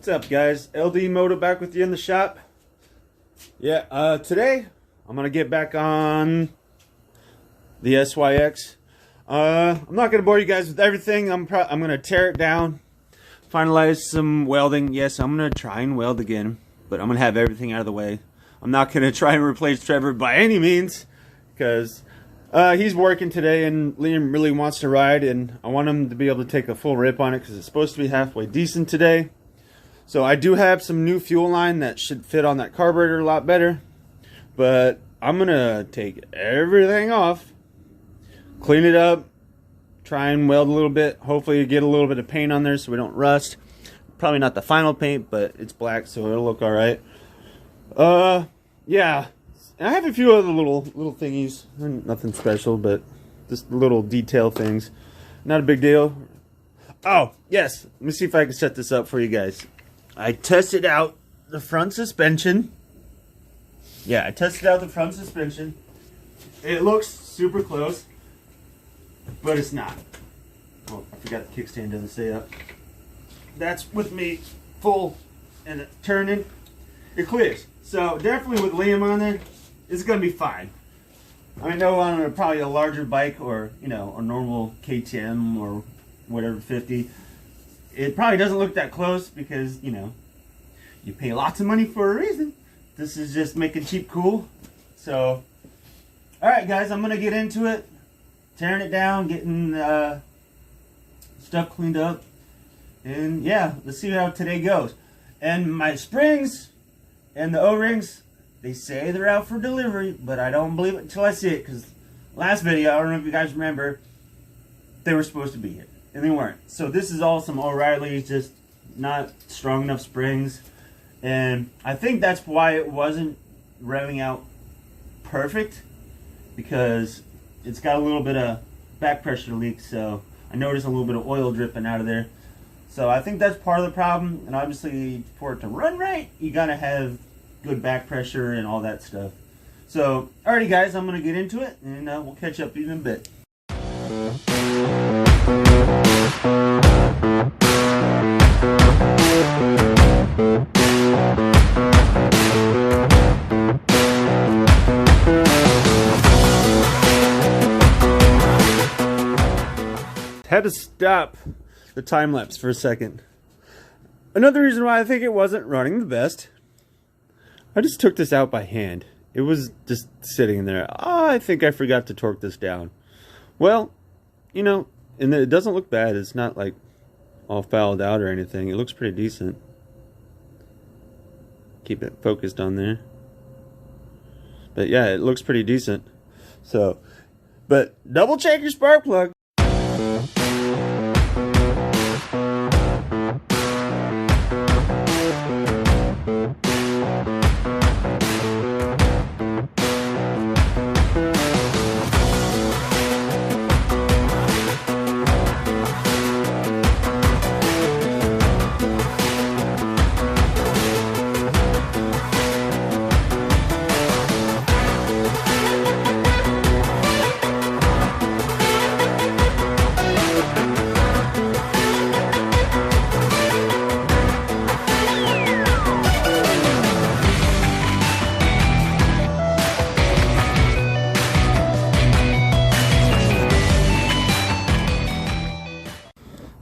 What's up, guys? LD Moto back with you in the shop. Yeah, today I'm gonna get back on the SYX. I'm not gonna bore you guys with everything. I'm gonna tear it down, finalize some welding. Yes, I'm gonna try and weld again, but I'm gonna have everything out of the way. I'm not gonna try and replace Trevor by any means, because he's working today and Liam really wants to ride, and I want him to be able to take a full rip on it because it's supposed to be halfway decent today. So I do have some new fuel line that should fit on that carburetor a lot better, but I'm gonna take everything off, clean it up, try and weld a little bit, hopefully get a little bit of paint on there so we don't rust. Probably not the final paint, but it's black, so it'll look all right. Yeah, I have a few other little thingies, nothing special, but just little detail things, not a big deal. Oh yes, let me see if I can set this up for you guys. I tested out the front suspension. Yeah, I tested out the front suspension. It looks super close, but it's not. Oh, I forgot the kickstand doesn't stay up. That's with me full and turning. It clears. So definitely with Liam on there, it's gonna be fine. I know on probably a larger bike or a normal KTM or whatever 50. It probably doesn't look that close because, you pay lots of money for a reason. This is just making cheap cool. So, alright guys, I'm going to get into it. Tearing it down, getting stuff cleaned up. And yeah, let's see how today goes. And my springs and the O-rings, they say they're out for delivery, but I don't believe it until I see it. Because last video, I don't know if you guys remember, they were supposed to be here. And they weren't. So this is all some O'Reilly's, just not strong enough springs. And I think that's why it wasn't revving out perfect, because it's got a little bit of back pressure leak. So I noticed a little bit of oil dripping out of there. So I think that's part of the problem. And obviously for it to run right, you gotta have good back pressure and all that stuff. So alrighty guys, I'm gonna get into it and we'll catch up in a bit. Had to stop the time lapse for a second. Another reason why I think it wasn't running the best, I just took this out by hand. It was just sitting there. Oh, I think I forgot to torque this down. Well, and it doesn't look bad. It's not like all fouled out or anything. It looks pretty decent. Keep it focused on there. But yeah, it looks pretty decent. So, but double check your spark plug.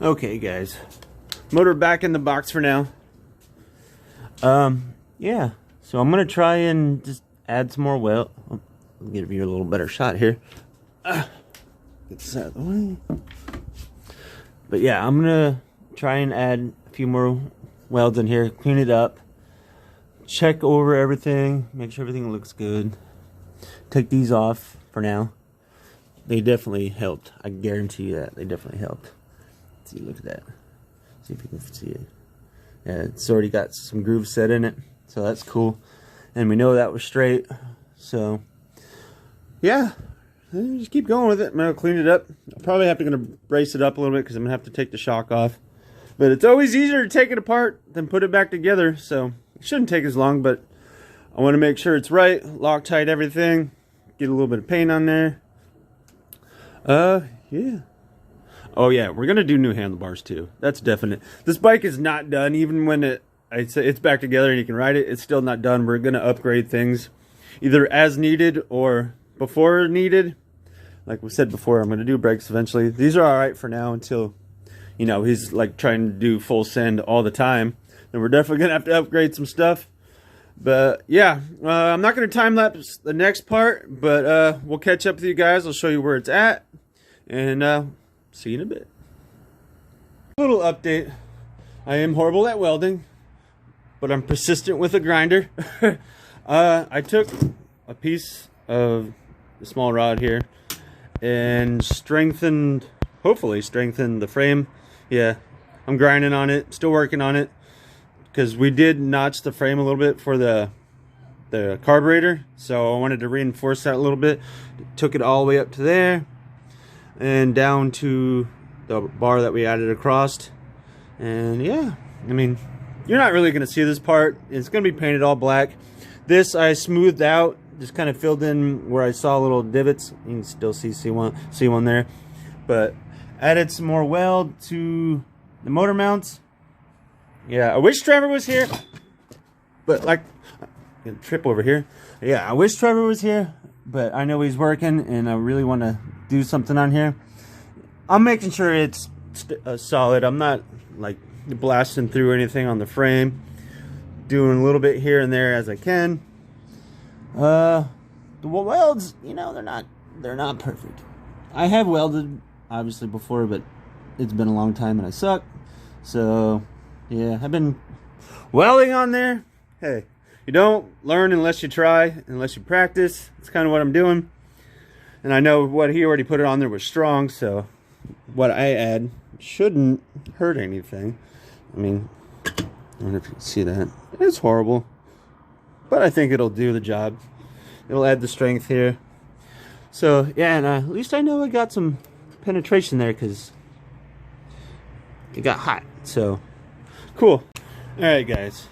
Okay guys, motor back in the box for now. Yeah, so I'm gonna try and just add some more weld. I'll give you a little better shot here. Get this out of the way. But yeah, I'm gonna try and add a few more welds in here, clean it up, check over everything, make sure everything looks good. Take these off for now. They definitely helped. I guarantee you that they definitely helped. See, look at that. See if you can see it. Yeah, it's already got some grooves set in it, so that's cool. And we know that was straight. So yeah, just keep going with it. I'm gonna clean it up. I'm probably gonna brace it up a little bit because I'm gonna have to take the shock off. But it's always easier to take it apart than put it back together. So it shouldn't take as long, but I want to make sure it's right. Loctite everything. Get a little bit of paint on there. Yeah. Oh yeah, we're gonna do new handlebars too. That's definite. This bike is not done. Even when it's back together and you can ride it. It's still not done. We're gonna upgrade things either as needed or before needed. Like we said before, I'm gonna do brakes eventually. These are all right for now until, you know, he's like trying to do full send all the time. Then we're definitely gonna have to upgrade some stuff. But yeah, I'm not gonna time lapse the next part, but we'll catch up with you guys. I'll show you where it's at, and see you in a bit. Little update. I am horrible at welding, but I'm persistent with a grinder. I took a piece of the small rod here and hopefully strengthened the frame. Yeah, I'm grinding on it, still working on it, because we did notch the frame a little bit for the carburetor, so I wanted to reinforce that a little bit. Took it all the way up to there and down to the bar that we added across. And yeah, I mean, you're not really going to see this part. It's going to be painted all black. This I smoothed out, just kind of filled in where I saw little divots. You can still see one there, but added some more weld to the motor mounts. Yeah, I wish Trevor was here, but like, I'm gonna trip over here. Yeah, I wish Trevor was here, but I know he's working and I really want to do something on here. I'm making sure it's solid. I'm not like blasting through anything on the frame. Doing a little bit here and there as I can. The welds, you know, they're not perfect. I have welded obviously before, but it's been a long time and I suck. So yeah, I've been welding on there. Hey, you don't learn unless you try, unless you practice. That's kind of what I'm doing. And I know what he already put it on there was strong, so what I add shouldn't hurt anything. I mean, I don't know if you can see that. It's horrible, but I think it'll do the job. It'll add the strength here. So yeah, and at least I know I got some penetration there because it got hot. So cool. All right, guys.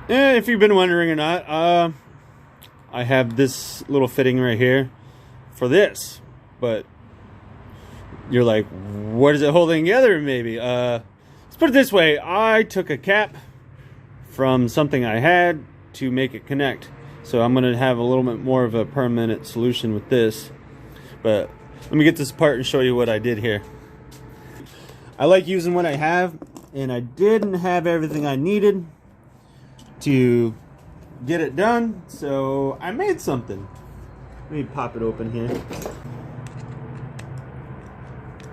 And if you've been wondering or not, I have this little fitting right here for this, but you're like, what is it holding together? Maybe. Let's put it this way. I took a cap from something I had to make it connect. So I'm going to have a little bit more of a permanent solution with this. But let me get this apart and show you what I did here. I like using what I have, and I didn't have everything I needed to get it done, so I made something. Let me pop it open here.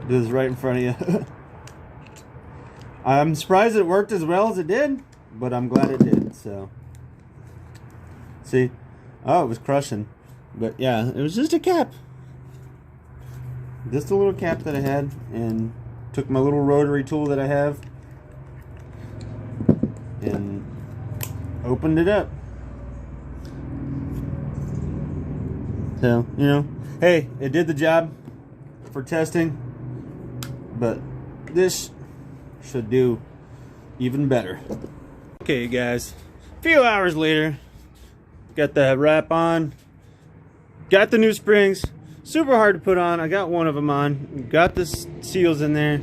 This is right in front of you. I'm surprised it worked as well as it did, but I'm glad it did. So see, oh, it was crushing, but yeah, it was just a cap, just a little cap that I had, and took my little rotary tool that I have and opened it up. So, you know, hey, it did the job for testing, but this should do even better. Okay, guys, a few hours later, got the wrap on, got the new springs. Super hard to put on. I got one of them on, got the seals in there,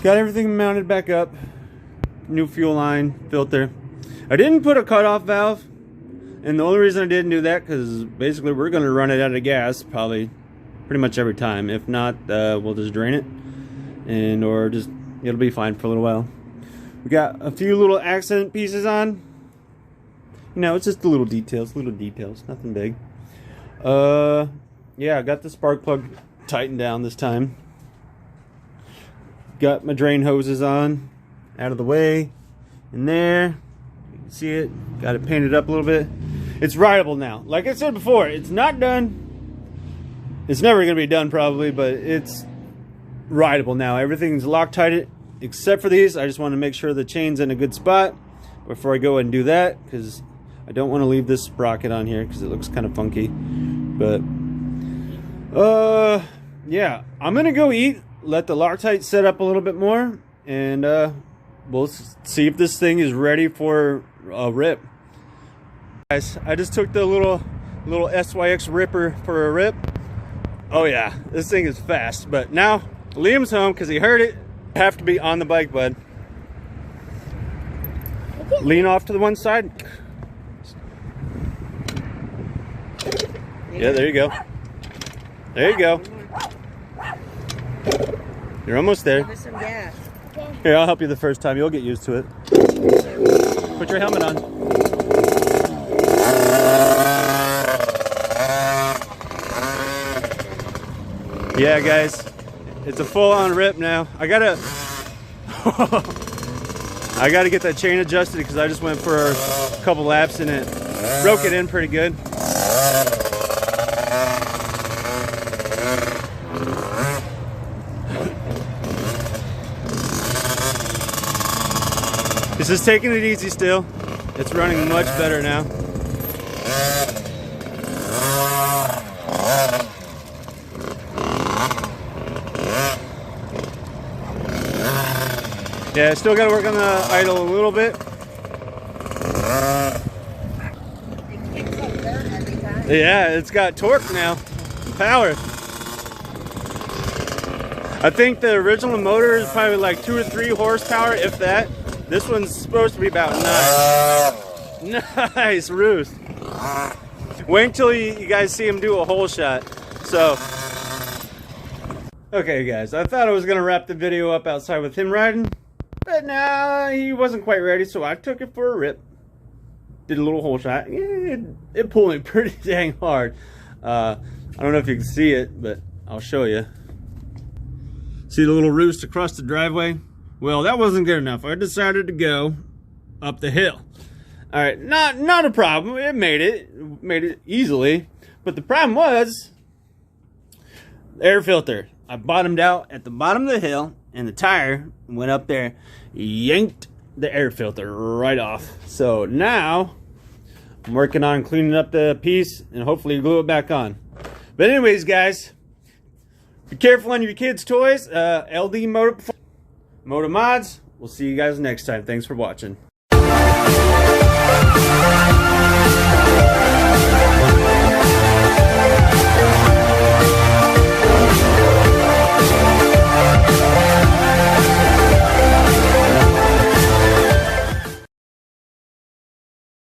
got everything mounted back up, new fuel line, filter. I didn't put a cutoff valve, and the only reason I didn't do that because basically we're going to run it out of gas probably pretty much every time. If not, we'll just drain it, and or just it'll be fine for a little while. We got a few little accent pieces on. You know, it's just the little details, nothing big. Yeah, I got the spark plug tightened down this time. Got my drain hoses on, out of the way, in there. You can see it. Got it painted up a little bit. It's rideable now. Like I said before, it's not done. It's never going to be done probably, but it's rideable now. Everything's Loctited except for these. I just want to make sure the chain's in a good spot before I go and do that, because I don't want to leave this sprocket on here because it looks kind of funky. But yeah, I'm gonna go eat, let the Loctite set up a little bit more, and we'll see if this thing is ready for a rip. Guys, I just took the little SYX ripper for a rip. Oh yeah, this thing is fast. But now Liam's home because he heard it. I have to be on the bike, bud. Lean off to the one side. Yeah, there you go. There you go. You're almost there. Give us some gas. Here, I'll help you the first time. You'll get used to it. Put your helmet on. Yeah, guys. It's a full-on rip now. I gotta get that chain adjusted because I just went for a couple laps and it broke it in pretty good. This is taking it easy still. It's running much better now. Yeah, still got to work on the idle a little bit. Yeah, it's got torque now, power. I think the original motor is probably like 2 or 3 horsepower, if that. This one's supposed to be about 9. Nice roost. Wait until you guys see him do a whole shot. So, okay guys, I thought I was gonna wrap the video up outside with him riding, but nah, he wasn't quite ready, so I took it for a rip. Did a little whole shot. It pulled me pretty dang hard. I don't know if you can see it, but I'll show you. See the little roost across the driveway? Well, that wasn't good enough. I decided to go up the hill. All right, not a problem. It made it easily. But the problem was the air filter. I bottomed out at the bottom of the hill, and the tire went up there, yanked the air filter right off. So now I'm working on cleaning up the piece and hopefully glue it back on. But anyways, guys, be careful on your kids' toys. LD Motor Mods. We'll see you guys next time. Thanks for watching.